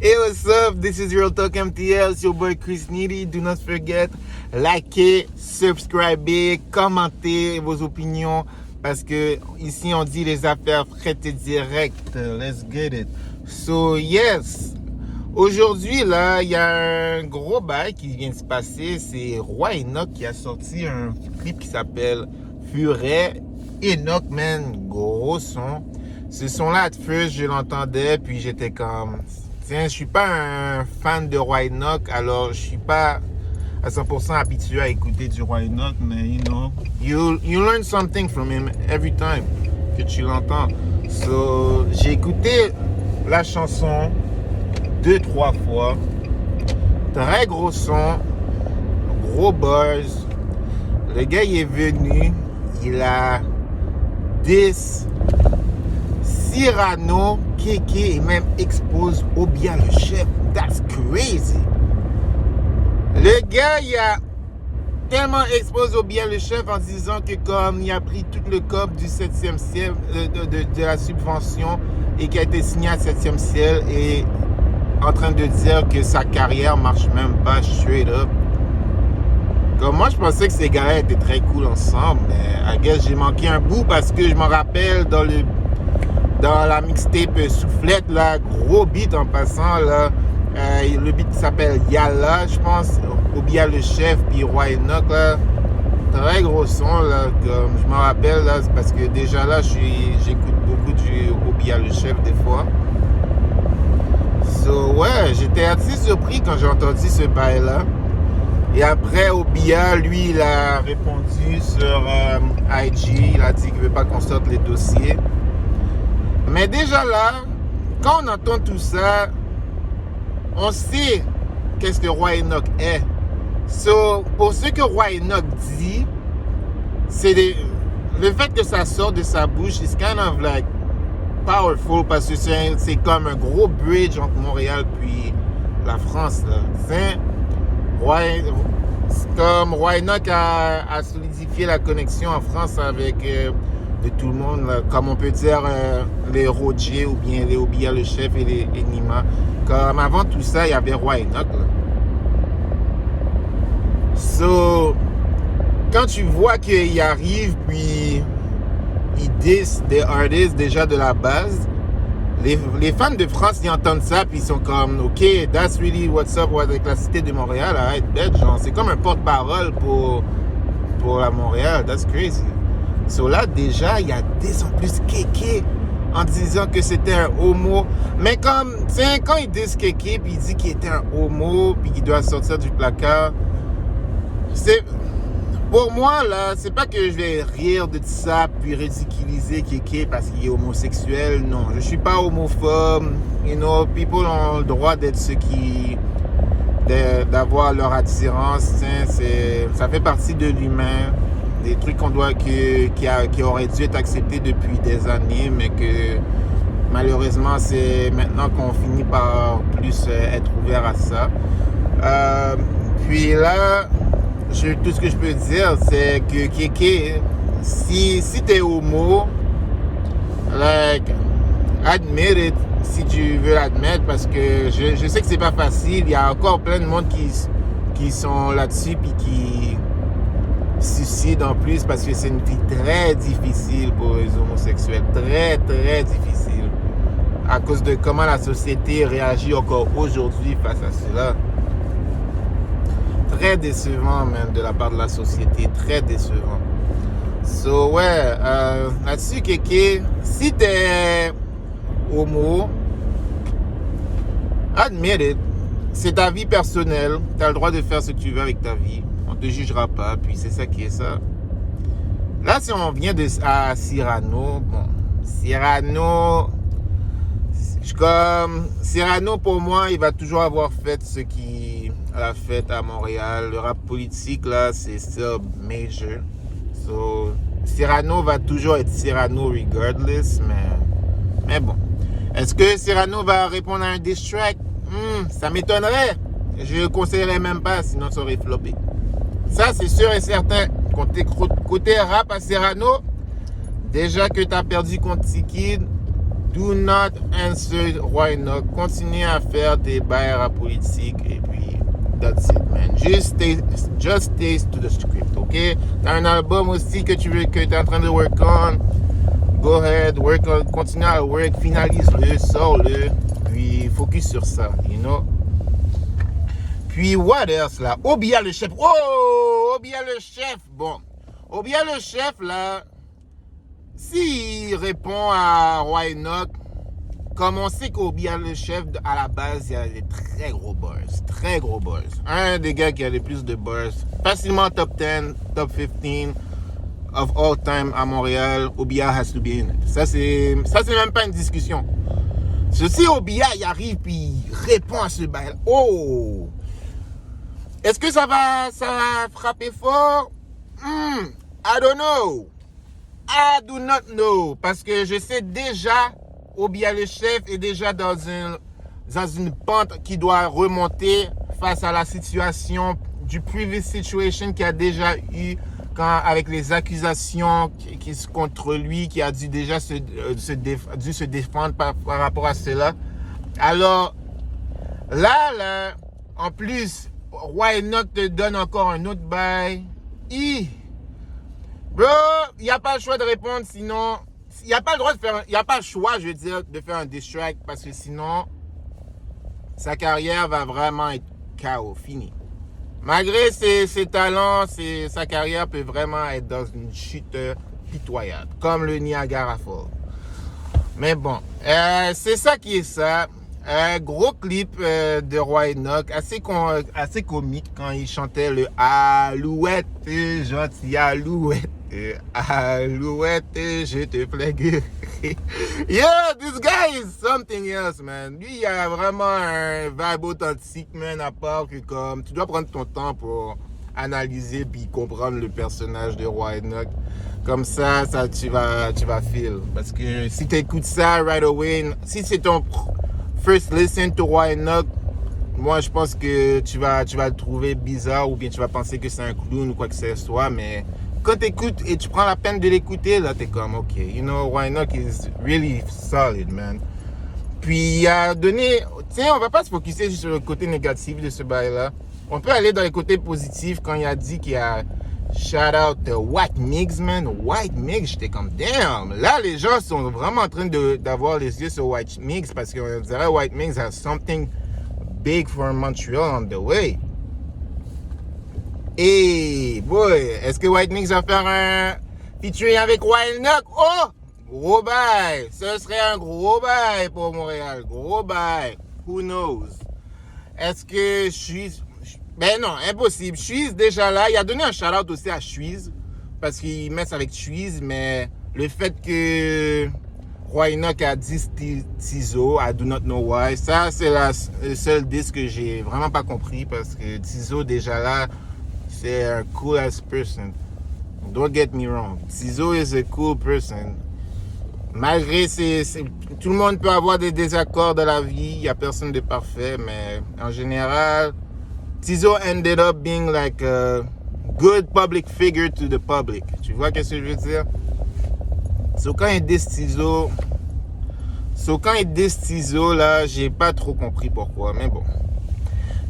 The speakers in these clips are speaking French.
Hey, what's up? This is Real Talk MTL. It's your boy Chris Needy. Do not forget, likez, subscribez, commentez vos opinions parce que ici on dit les affaires faites et directes. Let's get it. So, yes. Aujourd'hui, là, il y a un gros bail qui vient de se passer. C'est Roi Enoch qui a sorti un clip qui s'appelle Furet. Enoch, man, gros son. Ce son-là, at first, je l'entendais, puis j'étais comme... Tiens, je suis pas un fan de Roi Enoch, alors je suis pas à 100% habitué à écouter du Roi Enoch, mais you learn something from him every time que tu l'entends. So, j'ai écouté la chanson 2-3 fois. Très gros son, gros buzz. Le gars, il est venu, il a 10 Cyrano, Kéké et même expose Obia le chef. That's crazy. Le gars, il a tellement exposé Obia le chef en disant que comme il a pris tout le cop du 7e ciel, de la subvention et qui a été signé à 7e ciel et en train de dire que sa carrière marche même pas straight up. Comme moi, je pensais que ces gars-là étaient très cool ensemble, mais I guess j'ai manqué un bout parce que je m'en rappelle dans la mixtape Soufflette, là, gros beat en passant, là, le beat qui s'appelle Yalla, je pense, Obia le chef, puis Roi Enoch, là, très gros son, là, comme je m'en rappelle, là, parce que déjà là, j'écoute beaucoup du Obia le chef des fois. So, ouais, j'étais assez surpris quand j'ai entendu ce bail-là. Et après, Obia, lui, il a répondu sur IG, il a dit qu'il ne veut pas qu'on sorte les dossiers. Mais déjà là, quand on entend tout ça, on sait qu'est-ce que Roi Enoch est. So, pour ce que Roi Enoch dit, c'est le fait que ça sort de sa bouche, it's kind of like powerful parce que c'est comme un gros bridge entre Montréal puis la France. Comme Roi Enoch a solidifié la connexion en France avec... de tout le monde, là, comme on peut dire les Roger ou bien les Obia le chef et les Enima. Comme avant tout ça, il y avait Roi Enoch. Là. So, quand tu vois qu'il arrive, puis il diss des artistes déjà de la base, les fans de France, ils entendent ça, puis ils sont comme, OK, that's really what's up avec la cité de Montréal, arrête bête, genre, c'est comme un porte-parole pour la Montréal, that's crazy. So là, déjà, il y a 10 en plus Kéké en disant que c'était un homo. Mais comme, tiens, quand il dit Kéké, puis il dit qu'il était un homo, puis qu'il doit sortir du placard, c'est... Pour moi, là, c'est pas que je vais rire de ça, puis ridiculiser Kéké parce qu'il est homosexuel. Non, je suis pas homophobe. You know, people ont le droit d'être ceux qui... d'avoir leur attirance. Tiens, ça fait partie de l'humain. Des trucs qui auraient dû être acceptés depuis des années, mais que malheureusement, c'est maintenant qu'on finit par plus être ouvert à ça. Puis là, tout ce que je peux dire, c'est que Kéké, si t'es homo, like, admit it, si tu veux l'admettre, parce que je sais que c'est pas facile. Il y a encore plein de monde qui sont là-dessus, puis qui suicide en plus parce que c'est une vie très difficile pour les homosexuels, très très difficile à cause de comment la société réagit encore aujourd'hui face à cela. Très décevant même de la part de la société, très décevant. So ouais, là-dessus Kéké, si t'es homo, admit it, c'est ta vie personnelle, t'as le droit de faire ce que tu veux avec ta vie. On ne te jugera pas, puis c'est ça qui est ça. Là, si on vient à Cyrano, bon, Cyrano, Cyrano, pour moi, il va toujours avoir fait ce qu'il a fait à Montréal. Le rap politique, là, c'est still major. So, Cyrano va toujours être Cyrano regardless, mais bon. Est-ce que Cyrano va répondre à un diss track? Ça m'étonnerait. Je ne le conseillerais même pas, sinon ça aurait floppé. Ça, c'est sûr et certain. Côté rap à Cyrano, déjà que tu as perdu contre T-Kid, Do not answer Roy Enoch. Continue à faire des bails politiques et puis that's it, man. Just stay to the script, ok? T'as un album aussi que t'es en train de work on. Go ahead, work on, continue à work, finalise-le, sors-le, puis focus sur ça, you know? Puis what else là? Obia le chef. Oh, Obia le chef. Bon, Obia le chef là, s'il répond à Roy Enoch, comme on sait qu'Obia le chef, à la base, il y a des très gros bars. Très gros bars. Un des gars qui a le plus de bars. Facilement top 10, top 15 of all time à Montréal. Obia has to be in it. Ça, c'est même pas une discussion. Si Obia, il arrive puis il répond à ce bail. Oh! Est-ce que ça va frapper fort? I don't know. I do not know. Parce que je sais déjà, Obia le chef est déjà dans une pente qui doit remonter face à la situation du previous situation qu'il a déjà eu avec les accusations qui contre lui, qui a dû déjà se défendre par rapport à cela. Alors, là, en plus, Roy Enoch te donne encore un autre bail. Bro, il n'y a pas le choix de répondre, sinon... Il n'y a pas le droit de faire... Il n'y a pas le choix, je veux dire, de faire un diss track, parce que sinon, sa carrière va vraiment être KO, fini. Malgré ses talents, sa carrière peut vraiment être dans une chute pitoyable, comme le Niagara Falls. Mais bon, c'est ça qui est ça. Gros clip de Roy Enoch, assez comique quand il chantait le Alouette, gentil Alouette. Alouette, je te plague. Yeah, this guy is something else, man. Lui, il a vraiment un vibe authentique, man, à part que comme tu dois prendre ton temps pour analyser puis comprendre le personnage de Roy Enoch. Comme ça tu vas feel. Parce que si tu écoutes ça right away, si c'est ton first listen to Roy Enoch, moi je pense que tu vas le trouver bizarre ou bien tu vas penser que c'est un clown ou quoi que ce soit, mais quand tu écoutes et tu prends la peine de l'écouter, là, t'es comme, ok, you know, Roy Enoch is really solid, man. Puis, il a donné, tiens, on va pas se focuser sur le côté négatif de ce bail-là. On peut aller dans les côtés positifs quand il a dit qu'il a shout out the White Migs, man. White Migs, j'étais comme, damn. Là, les gens sont vraiment en train d'avoir les yeux sur White Migs parce qu'on dirait White Migs has something big for Montreal on the way. Hey, boy, est-ce que White Migs va faire un featuring avec Roy Enoch? Oh, gros bail. Ce serait un gros bail pour Montréal. Gros bail. Who knows? Est-ce que Suisse... Ben non, impossible. Suisse, déjà là, il a donné un shout-out aussi à Suisse parce qu'il messe avec Suisse, mais le fait que Roy Enoch a dit Tizo, I do not know why, ça, c'est le seul disque que j'ai vraiment pas compris parce que Tizo, déjà là, c'est un cool ass person. Don't get me wrong. Tizo is a cool person. Malgré tout le monde peut avoir des désaccords dans la vie. Il n'y a personne de parfait. Mais en général, Tizo ended up being like a good public figure to the public. Tu vois qu'est-ce que je veux dire? Quand il dit Tizo, là, j'ai pas trop compris pourquoi. Mais bon.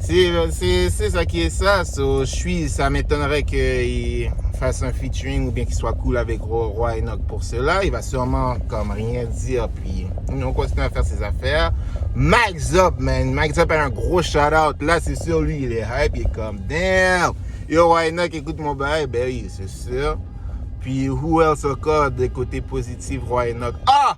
C'est ça qui est ça. Ça m'étonnerait qu'il fasse un featuring ou bien qu'il soit cool avec Roy Enoch pour cela. Il va sûrement comme rien dire, puis on continue à faire ses affaires. Max Up, man. Max Up a un gros shout-out. Là, c'est sûr, lui, il est hype. Il est comme, damn. Yo, Roy Enoch, écoute mon bail. Ben oui, c'est sûr. Puis, who else encore des côtés positifs, Roy Enoch? Ah!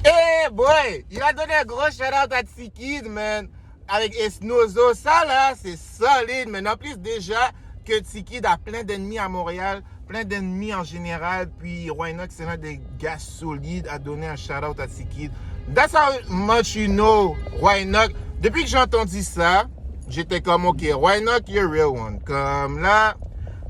Hey, boy! Il a donné un gros shout-out à Tsikid, man. Avec Esnozo, ça là, c'est solide. Mais en plus, déjà, que Tsikid a plein d'ennemis à Montréal, plein d'ennemis en général. Puis Roy Enoch, c'est l'un des gars solides à donner un shout-out à Tsikid. That's how much you know Roy Enoch. Depuis que j'ai entendu ça, j'étais comme, ok, Roy Enoch, you're a real one. Comme là,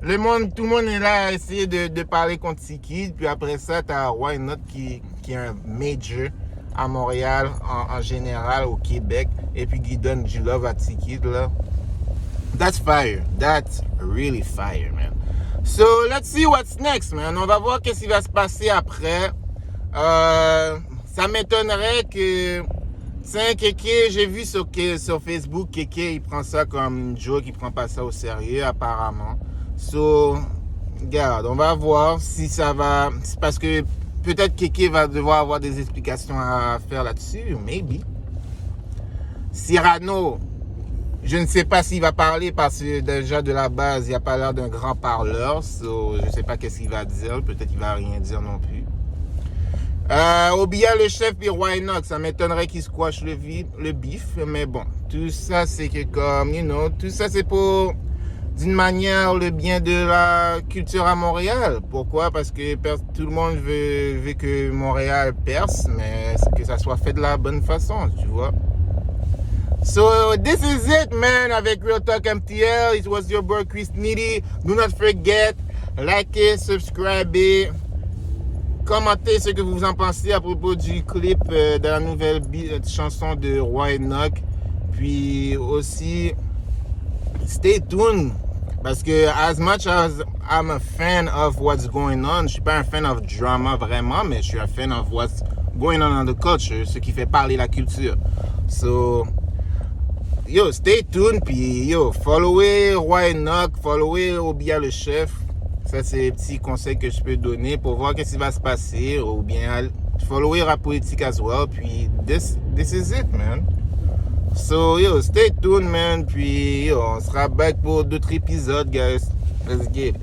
tout le monde est là à essayer de parler contre Tsikid. Puis après ça, t'as Roy Enoch qui est un major à Montréal, en général, au Québec, et puis qui donne du love à Tsikid, là. That's fire. That's really fire, man. So, let's see what's next, man. On va voir qu'est-ce qui va se passer après. ça m'étonnerait que... C'est Kéké, j'ai vu sur Facebook, Kéké, il prend ça comme une joke, il prend pas ça au sérieux, apparemment. So, regarde, on va voir si ça va... C'est parce que peut-être Kéké va devoir avoir des explications à faire là-dessus, maybe. Cyrano, je ne sais pas s'il va parler parce que déjà de la base, il n'a pas l'air d'un grand parleur. So, je ne sais pas qu'est-ce qu'il va dire. Peut-être qu'il va rien dire non plus. Obia le chef et Roy Enoch, ça m'étonnerait qu'il squash le bif. Mais bon, tout ça c'est que comme, tout ça c'est pour, d'une manière, le bien de la culture à Montréal. Pourquoi? Parce que tout le monde veut que Montréal perce, mais que ça soit fait de la bonne façon, tu vois. So, this is it, man, avec Real Talk MTL. It was your boy, Chris Nitty. Do not forget, likez, subscribez, commentez ce que vous en pensez à propos du clip de la nouvelle chanson de Roy Enoch. Puis aussi, stay tuned. Parce que, as much as I'm a fan of what's going on, je suis pas un fan of drama vraiment, mais je suis un fan of what's going on in the culture, ce qui fait parler la culture. So, yo, stay tuned, puis yo, followez Roy Enoch, followez Obia le chef. Ça, c'est les petits conseils que je peux donner pour voir qu'est-ce qui va se passer, ou bien followez Rap Politique as well, puis this is it, man. So, yo, stay tuned, man, puis yo, on sera back pour d'autres épisodes, guys. Let's get it.